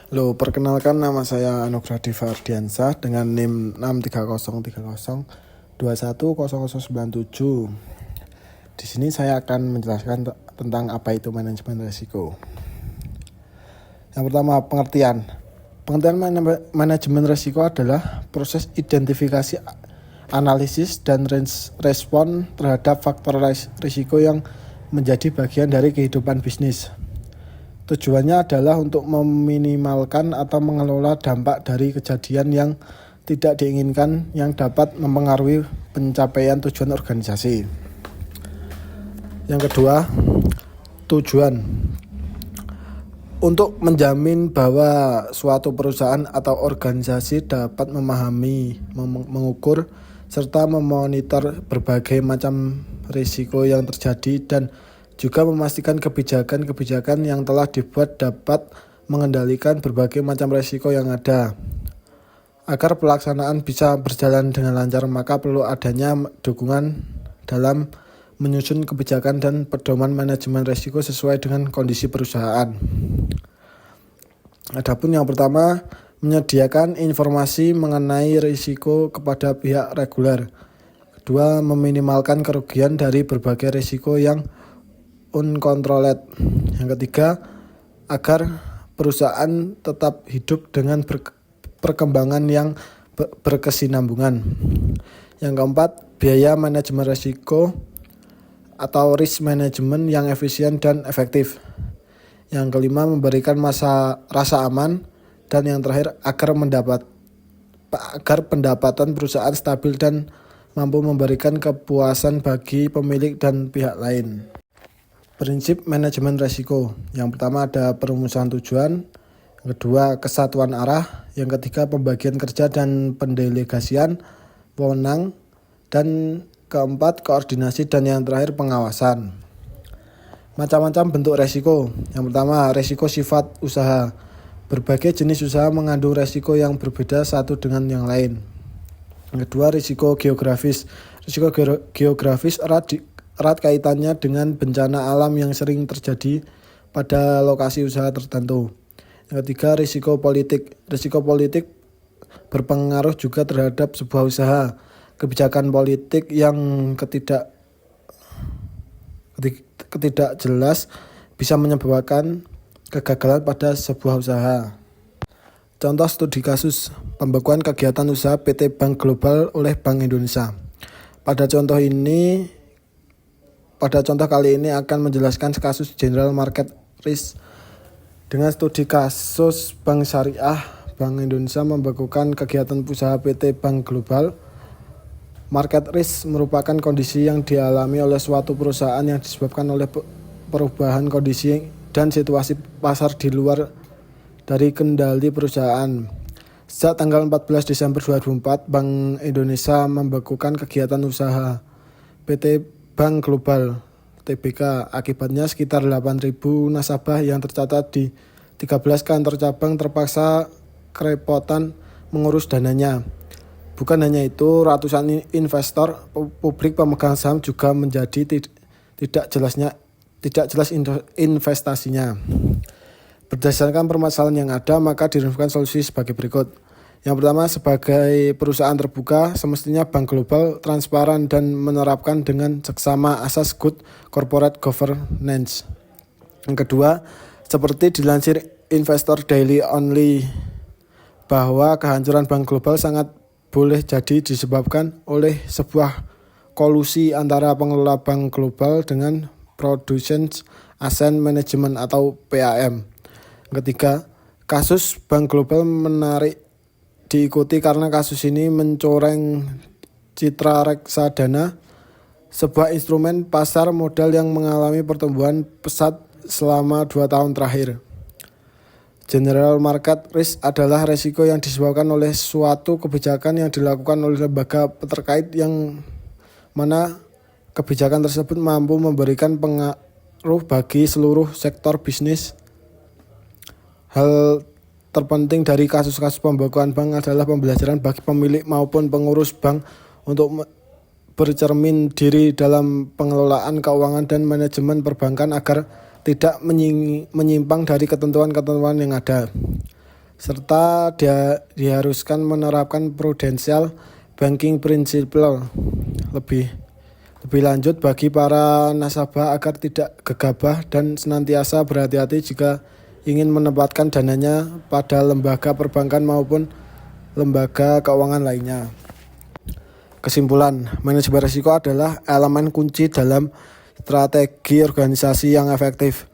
Halo, perkenalkan nama saya Anugrah Diva Ardiansah dengan NIM 63030210097. Di sini saya akan menjelaskan tentang apa itu manajemen risiko. Yang pertama, pengertian. Pengertian manajemen risiko adalah proses identifikasi, analisis, dan respon terhadap faktor risiko yang menjadi bagian dari kehidupan bisnis. Tujuannya adalah untuk meminimalkan atau mengelola dampak dari kejadian yang tidak diinginkan yang dapat mempengaruhi pencapaian tujuan organisasi. Yang kedua, tujuan. Untuk menjamin bahwa suatu perusahaan atau organisasi dapat memahami, mengukur, serta memonitor berbagai macam risiko yang terjadi dan juga memastikan kebijakan-kebijakan yang telah dibuat dapat mengendalikan berbagai macam risiko yang ada. Agar pelaksanaan bisa berjalan dengan lancar, maka perlu adanya dukungan dalam menyusun kebijakan dan pedoman manajemen risiko sesuai dengan kondisi perusahaan. Adapun yang pertama, menyediakan informasi mengenai risiko kepada pihak reguler. Kedua, meminimalkan kerugian dari berbagai risiko yang uncontrolled. Yang ketiga, agar perusahaan tetap hidup dengan perkembangan yang berkesinambungan. Yang keempat, biaya manajemen risiko atau risk management yang efisien dan efektif. Yang kelima, memberikan rasa aman. Dan yang terakhir, agar pendapatan perusahaan stabil dan mampu memberikan kepuasan bagi pemilik dan pihak lain. Prinsip manajemen risiko. Yang pertama ada perumusan tujuan, yang kedua kesatuan arah, yang ketiga pembagian kerja dan pendelegasian wewenang, dan keempat koordinasi, dan yang terakhir pengawasan. Macam-macam bentuk risiko. Yang pertama, risiko sifat usaha. Berbagai jenis usaha mengandung risiko yang berbeda satu dengan yang lain. Yang kedua, risiko geografis. Risiko geografis erat kaitannya dengan bencana alam yang sering terjadi pada lokasi usaha tertentu. Yang ketiga, risiko politik. Risiko politik berpengaruh juga terhadap sebuah usaha. Kebijakan politik yang tidak jelas bisa menyebabkan kegagalan pada sebuah usaha. Contoh studi kasus pembekuan kegiatan usaha PT Bank Global oleh Bank Indonesia. Pada contoh kali ini akan menjelaskan kasus General Market Risk. Dengan studi kasus Bank Syariah Bank Indonesia membekukan kegiatan usaha PT Bank Global. Market risk merupakan kondisi yang dialami oleh suatu perusahaan yang disebabkan oleh perubahan kondisi dan situasi pasar di luar dari kendali perusahaan. Sejak tanggal 14 Desember 2004, Bank Indonesia membekukan kegiatan usaha PT Bank Global (TBK). Akibatnya sekitar 8.000 nasabah yang tercatat di 13 kantor cabang terpaksa kerepotan mengurus dananya. Bukan hanya itu, ratusan investor publik pemegang saham juga menjadi tidak jelas investasinya. Berdasarkan permasalahan yang ada, maka dirumuskan solusi sebagai berikut. Yang pertama, sebagai perusahaan terbuka, semestinya Bank Global transparan dan menerapkan dengan seksama asas good corporate governance. Yang kedua, seperti dilansir Investor Daily Only, bahwa kehancuran Bank Global sangat boleh jadi disebabkan oleh sebuah kolusi antara pengelola Bank Global dengan Producers Asset Management atau PAM. Ketiga, kasus Bank Global menarik diikuti karena kasus ini mencoreng citra reksadana, sebuah instrumen pasar modal yang mengalami pertumbuhan pesat selama 2 tahun terakhir. General market risk adalah risiko yang disebabkan oleh suatu kebijakan yang dilakukan oleh lembaga terkait yang mana kebijakan tersebut mampu memberikan pengaruh bagi seluruh sektor bisnis. Hal terpenting dari kasus-kasus pembekuan bank adalah pembelajaran bagi pemilik maupun pengurus bank untuk bercermin diri dalam pengelolaan keuangan dan manajemen perbankan agar tidak menyimpang dari ketentuan-ketentuan yang ada. serta diharuskan menerapkan prudential banking principle lebih lanjut bagi para nasabah agar tidak gegabah dan senantiasa berhati-hati jika ingin menempatkan dananya pada lembaga perbankan maupun lembaga keuangan lainnya. Kesimpulan, manajemen risiko adalah elemen kunci dalam strategi organisasi yang efektif.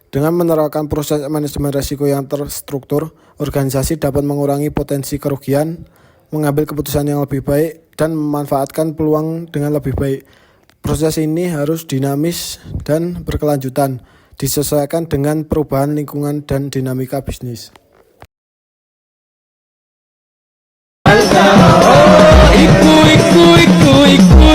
Dengan menerapkan proses manajemen risiko yang terstruktur, organisasi dapat mengurangi potensi kerugian, mengambil keputusan yang lebih baik, dan memanfaatkan peluang dengan lebih baik. Proses ini harus dinamis dan berkelanjutan, disesuaikan dengan perubahan lingkungan dan dinamika bisnis. Iku